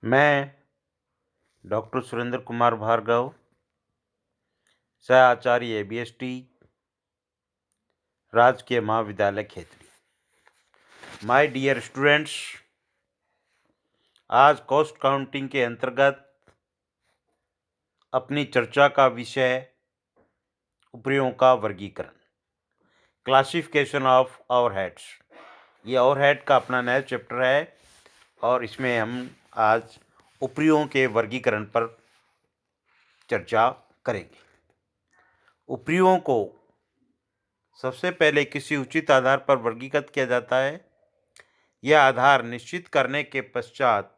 मैं डॉक्टर सुरेंद्र कुमार भार्गव, सह आचार्य ABST, राजकीय महाविद्यालय खेतड़ी। माय डियर स्टूडेंट्स, आज कॉस्ट काउंटिंग के अंतर्गत अपनी चर्चा का विषय उपरियों का वर्गीकरण, क्लासिफिकेशन ऑफ ओवरहेड्स। ये ओवरहेड का अपना नया चैप्टर है और इसमें हम आज उपरियों के वर्गीकरण पर चर्चा करेंगे। उपरियों को सबसे पहले किसी उचित आधार पर वर्गीकृत किया जाता है। यह आधार निश्चित करने के पश्चात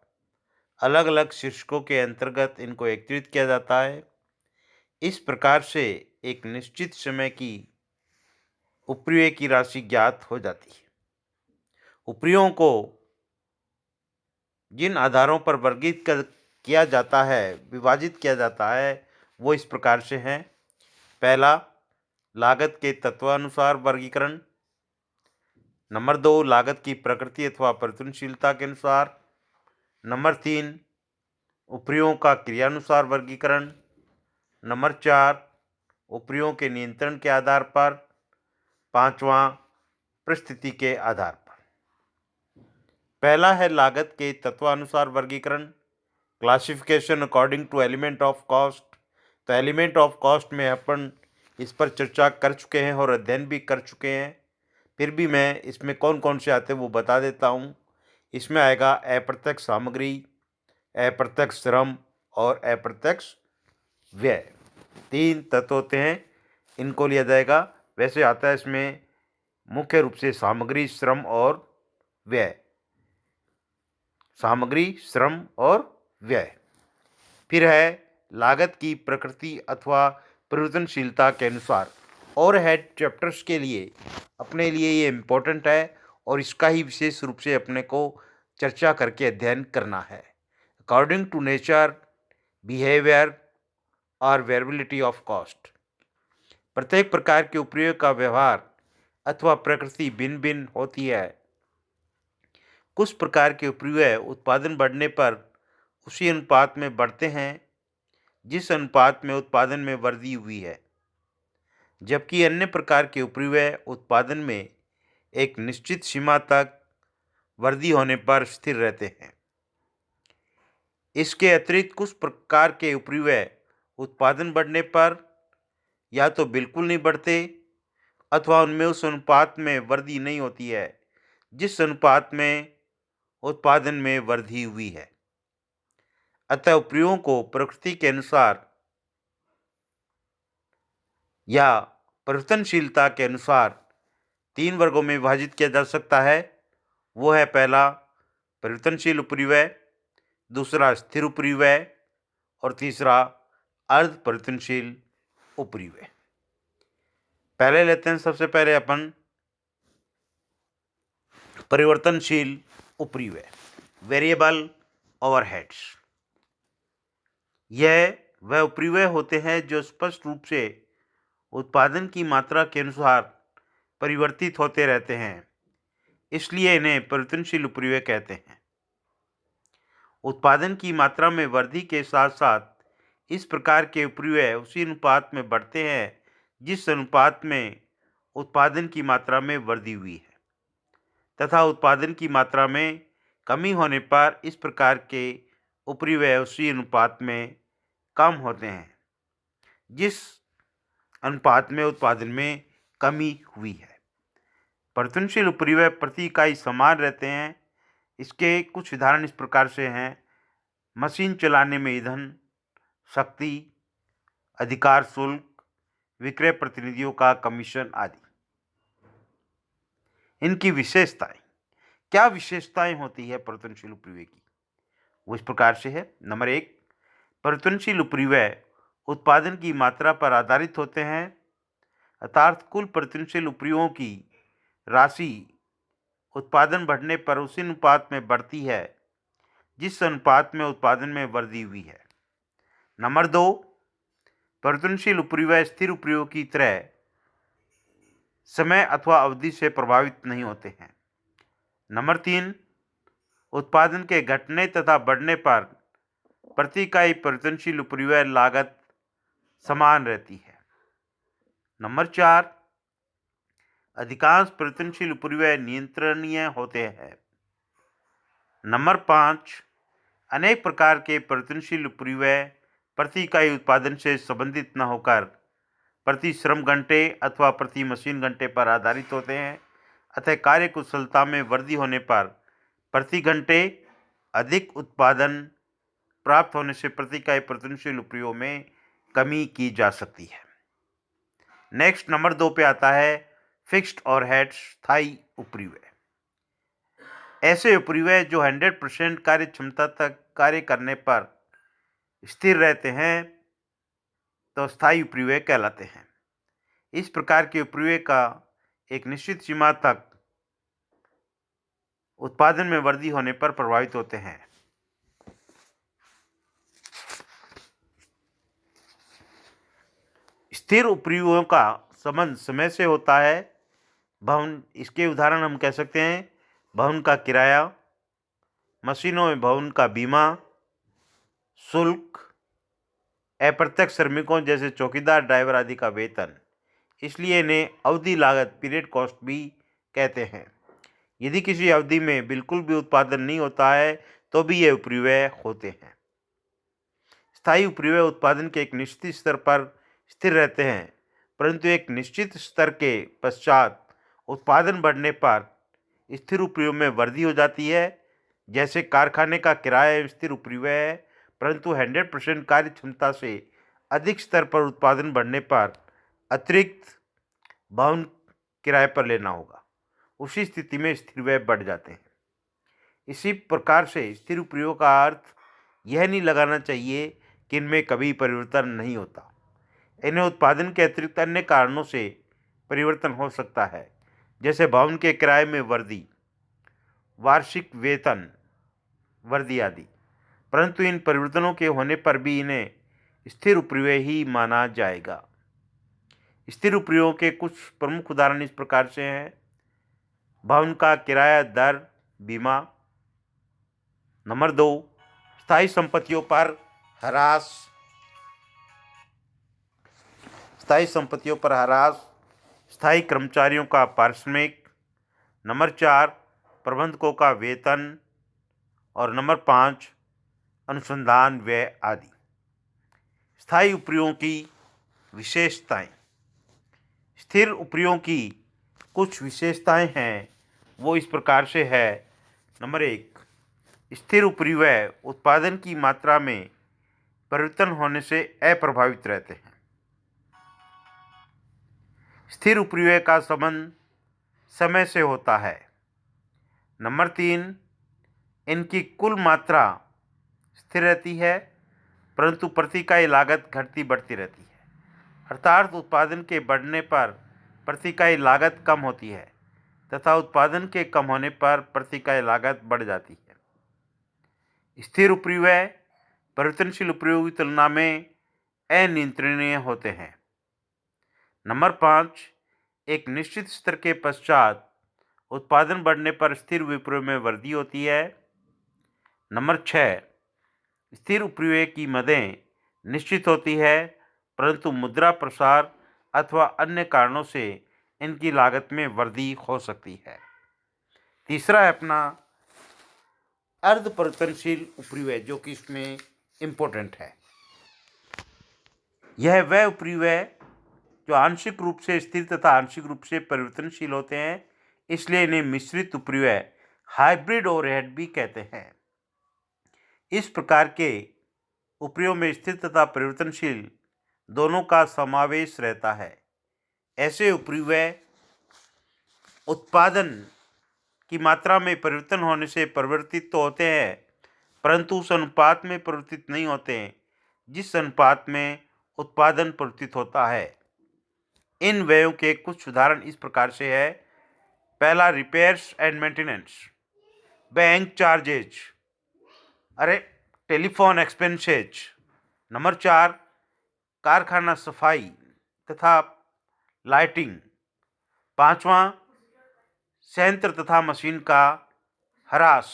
अलग अलग शीर्षकों के अंतर्गत इनको एकत्रित किया जाता है। इस प्रकार से एक निश्चित समय की उपरिव्यय की राशि ज्ञात हो जाती है। उपरिव्ययों को जिन आधारों पर वर्गीकृत किया जाता है, विभाजित किया जाता है, वो इस प्रकार से हैं। पहला, लागत के तत्वानुसार वर्गीकरण। नंबर 2, लागत की प्रकृति अथवा परिवर्तनशीलता के अनुसार। नंबर 3, उपरियों का क्रियानुसार वर्गीकरण। नंबर 4, उपरियों के नियंत्रण के आधार पर। 5वां, परिस्थिति के आधार पर। पहला है लागत के तत्वानुसार वर्गीकरण, classification according to element of cost. तो एलिमेंट ऑफ कॉस्ट में अपन इस पर चर्चा कर चुके हैं और अध्ययन भी कर चुके हैं। फिर भी मैं इसमें कौन कौन से आते हैं वो बता देता हूँ। इसमें आएगा अप्रत्यक्ष सामग्री, अप्रत्यक्ष श्रम और अप्रत्यक्ष व्यय। 3 तत्व होते हैं, इनको लिया जाएगा। वैसे आता है इसमें मुख्य रूप से सामग्री, श्रम और व्यय। सामग्री, श्रम और व्यय। फिर है लागत की प्रकृति अथवा परिवर्तनशीलता के अनुसार। ओवरहेड चैप्टर्स के लिए अपने लिए ये इम्पोर्टेंट है और इसका ही विशेष रूप से अपने को चर्चा करके अध्ययन करना है। अकॉर्डिंग टू नेचर, बिहेवियर और वेरिएबिलिटी ऑफ कॉस्ट। प्रत्येक प्रकार के उपरिव्यय का व्यवहार अथवा प्रकृति भिन्न भिन्न होती है। कुछ प्रकार के उपरिव्यय उत्पादन बढ़ने पर उसी अनुपात में बढ़ते हैं जिस अनुपात में उत्पादन में वृद्धि हुई है, जबकि अन्य प्रकार के उपरिव्यय उत्पादन में एक निश्चित सीमा तक वृद्धि होने पर स्थिर रहते हैं। इसके अतिरिक्त कुछ प्रकार के उपरिव्यय उत्पादन बढ़ने पर या तो बिल्कुल नहीं बढ़ते अथवा उनमें उस अनुपात में वृद्धि नहीं होती है जिस अनुपात में उत्पादन में वृद्धि हुई है। अतः उपरिव्यों को प्रकृति के अनुसार या परिवर्तनशीलता के अनुसार 3 वर्गों में विभाजित किया जा सकता है। वो है पहला परिवर्तनशील उपरिव्यय, दूसरा स्थिर उपरिव्यय और तीसरा अर्ध परिवर्तनशील उपरिव्यय। पहले लेते हैं सबसे पहले अपन परिवर्तनशील उपरिव्यय, वेरिएबल ओवरहेड्स। यह वह उपरिव्यय होते हैं जो स्पष्ट रूप से उत्पादन की मात्रा के अनुसार परिवर्तित होते रहते हैं, इसलिए इन्हें परिवर्तनशील उपरिव्यय कहते हैं। उत्पादन की मात्रा में वृद्धि के साथ साथ इस प्रकार के उपरिव्यय उसी अनुपात में बढ़ते हैं जिस अनुपात में उत्पादन की मात्रा में वृद्धि हुई है, तथा उत्पादन की मात्रा में कमी होने पर इस प्रकार के उपरिव्यय उसी अनुपात में कम होते हैं जिस अनुपात में उत्पादन में कमी हुई है। परिवर्तनशील उपरिव्यय प्रति इकाई समान रहते हैं। इसके कुछ उदाहरण इस प्रकार से हैं: मशीन चलाने में ईंधन, शक्ति, अधिकार शुल्क, विक्रय प्रतिनिधियों का कमीशन आदि। इनकी विशेषताएं, क्या विशेषताएं होती है परिवर्तनशील उपरिव्यय की, वो इस प्रकार से है। नंबर 1, परिवर्तनशील उपरिव्यय उत्पादन की मात्रा पर आधारित होते हैं, अर्थात कुल परिवर्तनशील उपरिव्ययों की राशि उत्पादन बढ़ने पर उसी अनुपात में बढ़ती है जिस अनुपात में उत्पादन में वृद्धि हुई है। नंबर 2, परिवर्तनशील उपरिव्यय स्थिर उपरिव्ययों की तरह समय अथवा अवधि से प्रभावित नहीं होते हैं। नंबर 3, उत्पादन के घटने तथा बढ़ने पर प्रति इकाई परिवर्तनशील उपरिव्यय लागत समान रहती है। नंबर 4, अधिकांश परिवर्तनशील उपरिव्यय नियंत्रणीय होते हैं। नंबर 5, अनेक प्रकार के परिवर्तनशील उपरिव्यय प्रति इकाई उत्पादन से संबंधित न होकर प्रति श्रम घंटे अथवा प्रति मशीन घंटे पर आधारित होते हैं, अतः कार्य कुशलता में वृद्धि होने पर प्रति घंटे अधिक उत्पादन प्राप्त होने से प्रति इकाई परिवर्तनशील उपरिव्यय में कमी की जा सकती है। नेक्स्ट नंबर 2 पे आता है फिक्स्ड ओवरहेड स्थायी उपरिव्यय। ऐसे उपरिव्यय जो 100% कार्य क्षमता तक कार्य करने पर स्थिर रहते हैं तो स्थायी उपरिव्यय कहलाते हैं। इस प्रकार के उपरिव्यय का एक निश्चित सीमा तक उत्पादन में वृद्धि होने पर प्रभावित होते हैं। स्थिर उपरिव्ययों का संबंध समय से होता है। भवन, इसके उदाहरण हम कह सकते हैं भवन का किराया, मशीनों में भवन का बीमा, शुल्क, अप्रत्यक्ष श्रमिकों जैसे चौकीदार, ड्राइवर आदि का वेतन। इसलिए इन्हें अवधि लागत पीरियड कॉस्ट भी कहते हैं। यदि किसी अवधि में बिल्कुल भी उत्पादन नहीं होता है तो भी ये उपरिव्यय होते हैं। स्थायी उपरिव्यय उत्पादन के एक निश्चित स्तर पर स्थिर रहते हैं, परंतु एक निश्चित स्तर के पश्चात उत्पादन बढ़ने पर स्थिर उपरिव्यय में वृद्धि हो जाती है। जैसे कारखाने का किराया स्थिर उपरिव्यय है, परंतु 100% कार्य क्षमता से अधिक स्तर पर उत्पादन बढ़ने पर अतिरिक्त भवन किराए पर लेना होगा। उसी स्थिति में स्थिर व्यय बढ़ जाते हैं। इसी प्रकार से स्थिर उपरिव्यय का अर्थ यह नहीं लगाना चाहिए कि इनमें कभी परिवर्तन नहीं होता। इन्हें उत्पादन के अतिरिक्त अन्य कारणों से परिवर्तन हो सकता है, जैसे भवन के किराए में वृद्धि, वार्षिक वेतन वृद्धि आदि। परंतु इन परिवर्तनों के होने पर भी इन्हें स्थिर उपरिव्यय ही माना जाएगा। स्थिर उपरिव्ययों के कुछ प्रमुख उदाहरण इस प्रकार से हैं। भवन का किराया दर बीमा। नंबर 2, स्थायी संपत्तियों पर ह्रास। स्थायी संपत्तियों पर ह्रास, स्थायी कर्मचारियों का पारिश्रमिक। नंबर 4, प्रबंधकों का वेतन। और नंबर 5, अनुसंधान व्यय आदि। स्थायी उपरिव्ययों की विशेषताएं। स्थिर उपरिव्ययों की कुछ विशेषताएं हैं, वो इस प्रकार से है। नंबर 1, स्थिर उपरिव्यय उत्पादन की मात्रा में परिवर्तन होने से अप्रभावित रहते हैं। स्थिर उपरिव्यय का संबंध समय से होता है। नंबर 3, इनकी कुल मात्रा स्थिर रहती है, परंतु प्रति इकाई लागत घटती बढ़ती रहती है। अर्थात उत्पादन के बढ़ने पर प्रति इकाई लागत कम होती है तथा उत्पादन के कम होने पर प्रति इकाई लागत बढ़ जाती है। स्थिर उपरिव्यय परिवर्तनशील उपरिव्ययों की तुलना में अनियंत्रणीय होते हैं। नंबर 5, एक निश्चित स्तर के पश्चात उत्पादन बढ़ने पर स्थिर उपरिव्यय में वृद्धि होती है। नंबर 6, स्थिर उपरिव्यय की मदें निश्चित होती है, परंतु मुद्रा प्रसार अथवा अन्य कारणों से इनकी लागत में वृद्धि हो सकती है। तीसरा है अपना अर्ध परिवर्तनशील उपरिव्यय, जो कि इसमें इम्पोर्टेंट है। यह वह उपरिव्यय जो आंशिक रूप से स्थिर तथा आंशिक रूप से परिवर्तनशील होते हैं, इसलिए इन्हें मिश्रित उपरिव्यय हाइब्रिड ओवरहेड भी कहते हैं। इस प्रकार के उपरिव्ययों में स्थिर तथा परिवर्तनशील दोनों का समावेश रहता है। ऐसे उपरिव्यय उत्पादन की मात्रा में परिवर्तन होने से परिवर्तित तो होते हैं, परंतु उस अनुपात में परिवर्तित नहीं होते हैं जिस अनुपात में उत्पादन परिवर्तित होता है। इन व्ययों के कुछ उदाहरण इस प्रकार से है। पहला, repairs and maintenance, bank charges, telephone expenses. Number 4, कारखाना सफाई तथा लाइटिंग। 5वां, संयंत्र तथा मशीन का ह्रास।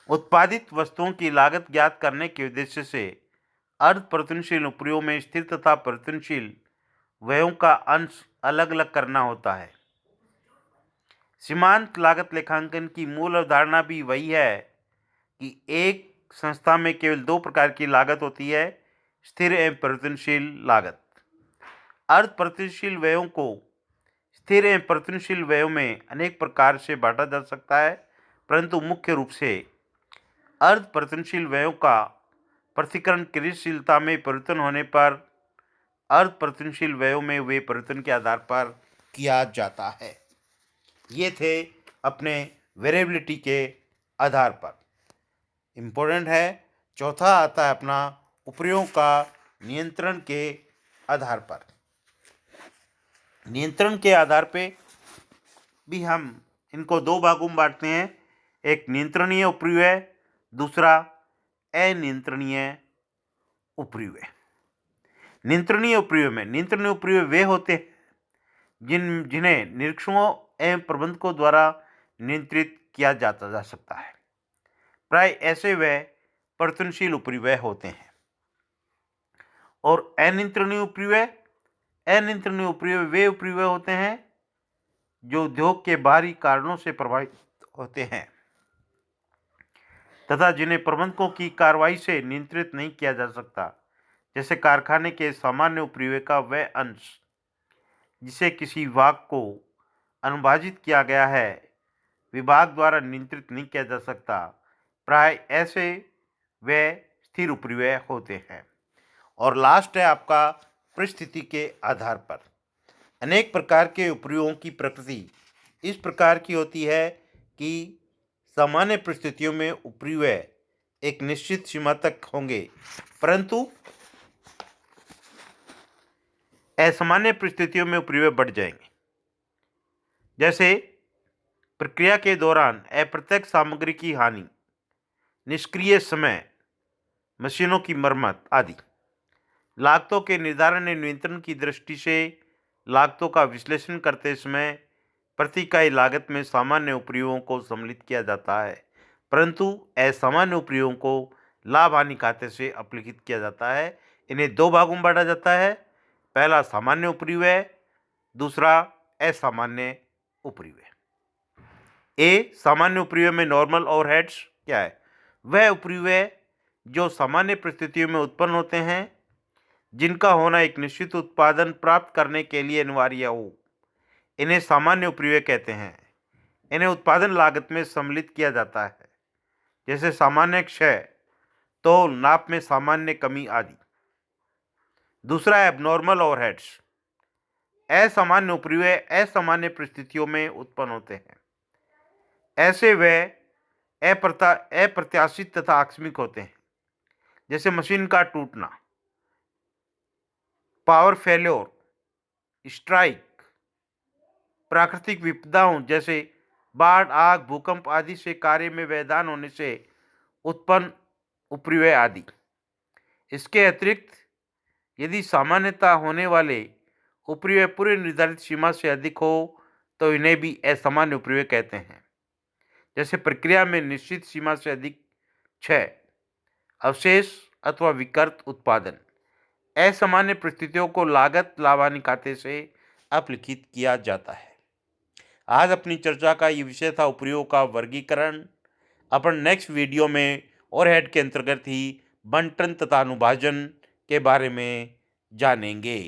उत्पादित वस्तुओं की लागत ज्ञात करने के उद्देश्य से अर्ध परिवर्तनशील उपरिव्ययों में स्थिर तथा परिवर्तनशील व्ययों का अंश अलग अलग करना होता है। सीमांत लागत लेखांकन की मूल अवधारणा भी वही है कि एक संस्था में केवल दो प्रकार की लागत होती है, स्थिर एवं परिवर्तनशील लागत। अर्ध परिवर्तनशील व्ययों को स्थिर एवं परिवर्तनशील व्ययों में अनेक प्रकार से बांटा जा सकता है, परंतु मुख्य रूप से अर्ध परिवर्तनशील व्ययों का पृथक्करण क्रियाशीलता में परिवर्तन होने पर अर्ध परिवर्तनशील व्ययों में वे परिवर्तन के आधार पर किया जाता है। ये थे अपने वेरिएबिलिटी के आधार पर। इम्पोर्टेंट है। चौथा आता है अपना उपरिव्यों का नियंत्रण के आधार पर। नियंत्रण के आधार पे भी हम इनको दो भागों में बांटते हैं, एक नियंत्रणीय उपरिव्यय, दूसरा अनियंत्रणीय उपरिव्यय। नियंत्रणीय उपरिव्यय में नियंत्रणीय उपरिव्यय वे होते हैं जिन्हें निरीक्षकों एवं प्रबंधकों द्वारा नियंत्रित किया जा सकता है। प्राय ऐसे व्यय परिवर्तनशील उपरिव्यय होते हैं। और अनियंत्रणीय उपरिव्यय वे उपरिव्यय होते हैं जो उद्योग के बाहरी कारणों से प्रभावित होते हैं तथा जिन्हें प्रबंधकों की कार्रवाई से नियंत्रित नहीं किया जा सकता, जैसे कारखाने के सामान्य उपरिव्यय का वह अंश जिसे किसी विभाग को अनुभाजित किया गया है, विभाग द्वारा नियंत्रित नहीं किया जा सकता। प्राय ऐसे वे स्थिर उपरिव्यय होते हैं। और लास्ट है आपका परिस्थिति के आधार पर। अनेक प्रकार के उपरिव्ययों की प्रकृति इस प्रकार की होती है कि सामान्य परिस्थितियों में उपरिव्यय एक निश्चित सीमा तक होंगे, परंतु असामान्य परिस्थितियों में उपरिव्यय बढ़ जाएंगे। जैसे प्रक्रिया के दौरान अप्रत्यक्ष सामग्री की हानि, निष्क्रिय समय, मशीनों की मरम्मत आदि। लागतों के निर्धारण एवं नियंत्रण की दृष्टि से लागतों का विश्लेषण करते समय प्रति इकाई लागत में सामान्य उपरिव्ययों को सम्मिलित किया जाता है, परंतु असामान्य उपरिव्ययों को लाभ हानि खाते से अपलिखित किया जाता है। इन्हें दो भागों में बांटा जाता है, पहला सामान्य उपरिव्यय, दूसरा असामान्य उपरिव्यय। सामान्य उपरिव्यय में नॉर्मल ओवरहेड्स क्या है? वह उपरिव्यय जो सामान्य परिस्थितियों में उत्पन्न होते हैं, जिनका होना एक निश्चित उत्पादन प्राप्त करने के लिए अनिवार्य हो, इन्हें सामान्य उपरिव्यय कहते हैं। इन्हें उत्पादन लागत में सम्मिलित किया जाता है, जैसे सामान्य क्षय, तौल, नाप में सामान्य कमी आदि। दूसरा है एबनॉर्मल ओवरहेड्स। असामान्य उपरिव्यय असामान्य परिस्थितियों में उत्पन्न होते हैं। ऐसे वे अप्रत्याशित तथा आकस्मिक होते हैं, जैसे मशीन का टूटना, पावर फेल्योर, स्ट्राइक, प्राकृतिक विपदाओं जैसे बाढ़, आग, भूकंप आदि से कार्य में व्यवधान होने से उत्पन्न उपरिव्यय आदि। इसके अतिरिक्त यदि सामान्यतः होने वाले उपरिव्यय पूर्व निर्धारित सीमा से अधिक हो तो इन्हें भी असामान्य उपरिव्यय कहते हैं, जैसे प्रक्रिया में निश्चित सीमा से अधिक क्षय, अवशेष अथवा विकृत उत्पादन। असामान्य परिस्थितियों को लागत लाभ हानि खाते से अपलिखित किया जाता है। आज अपनी चर्चा का ये विषय था उपरिव्ययों का वर्गीकरण। अपन नेक्स्ट वीडियो में ओवरहेड के अंतर्गत ही बंटन तथा अनुभाजन के बारे में जानेंगे।